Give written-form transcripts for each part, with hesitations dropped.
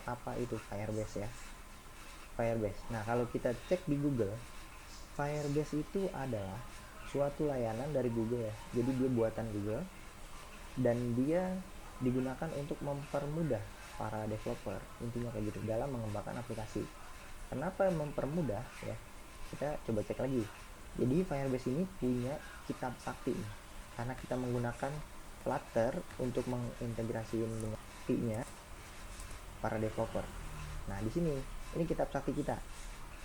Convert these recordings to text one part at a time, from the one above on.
apa itu Firebase ya. Firebase. Nah, kalau kita cek di Google, Firebase itu adalah suatu layanan dari Google ya. Jadi dia buatan Google dan dia digunakan untuk mempermudah para developer, intinya kayak gitu, dalam mengembangkan aplikasi. Kenapa mempermudah ya? Kita coba cek lagi. Jadi Firebase ini punya kitab sakti karena kita menggunakan Flutter untuk mengintegrasikan dengan API-nya para developer. Nah, di sini ini kitab sakti kita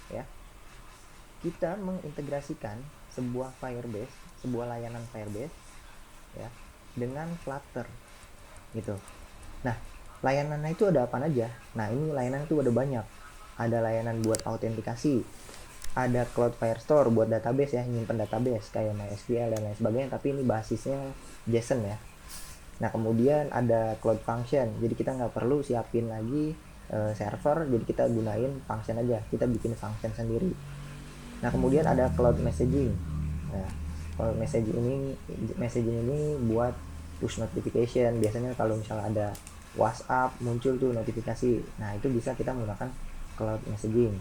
ya. Kita mengintegrasikan sebuah Firebase, sebuah layanan Firebase ya dengan Flutter gitu. Nah, layanannya itu ada apa aja? Nah, ini layanan itu ada banyak. Ada layanan buat autentikasi, ada Cloud Firestore buat database ya, nyimpen database kayak MySQL dan lain sebagainya, tapi ini basisnya JSON ya. Nah, kemudian ada Cloud Function, jadi kita nggak perlu siapin lagi server, jadi kita gunain function aja, kita bikin function sendiri. Nah, kemudian ada Cloud Messaging. Nah, Cloud Messaging ini buat push notification, biasanya kalau misalnya ada WhatsApp muncul tuh notifikasi, nah itu bisa kita menggunakan Cloud Messaging.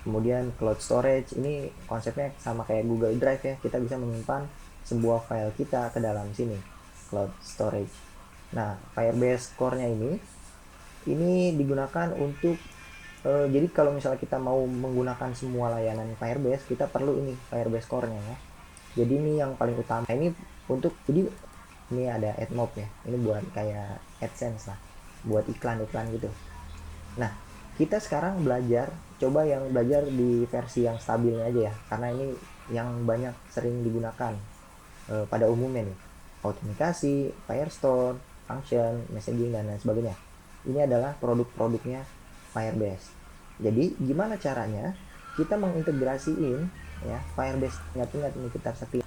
Kemudian Cloud Storage, ini konsepnya sama kayak Google Drive ya, kita bisa menyimpan sebuah file kita ke dalam sini, Cloud Storage. Nah, Firebase Core-nya ini digunakan untuk jadi kalau misalnya kita mau menggunakan semua layanan Firebase, kita perlu ini Firebase Core-nya ya. Jadi ini yang paling utama. Ini untuk, jadi ini ada AdMob ya, ini buat kayak AdSense lah, buat iklan-iklan gitu. Nah, kita sekarang coba yang belajar di versi yang stabilnya aja ya, karena ini yang banyak sering digunakan pada umumnya nih. Autentikasi, Firestore, function, messaging, dan lain sebagainya. Ini adalah produk-produknya Firebase. Jadi gimana caranya kita mengintegrasiin ya Firebase, ingat ini kita setia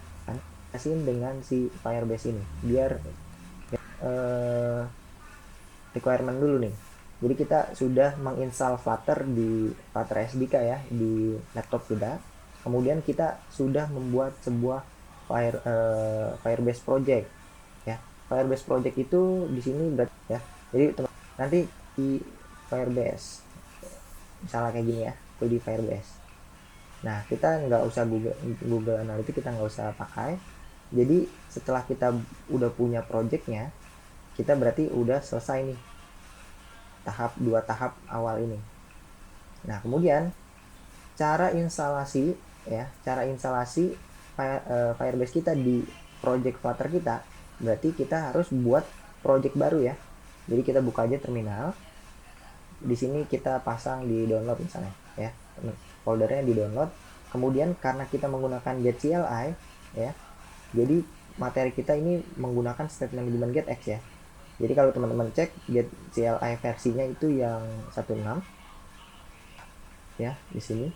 dengan si Firebase ini biar requirement dulu nih. Jadi kita sudah menginstal Flutter di Flutter SDK ya di laptop kita. Kemudian kita sudah membuat sebuah Firebase project ya. Firebase project itu di sini berarti ya. Jadi nanti di Firebase misalnya kayak gini ya, di Firebase. Nah, kita nggak usah Google Analytics, kita nggak usah pakai. Jadi setelah kita udah punya projectnya, kita berarti udah selesai nih dua tahap awal ini. Nah, kemudian cara instalasi Firebase kita di project Flutter kita, berarti kita harus buat project baru ya. Jadi kita buka aja terminal. Di sini kita pasang di download misalnya ya, foldernya di download. Kemudian karena kita menggunakan get CLI ya, jadi materi kita ini menggunakan statement manajemen getX ya. Jadi kalau teman-teman cek get CLI versinya itu yang 16 ya di sini.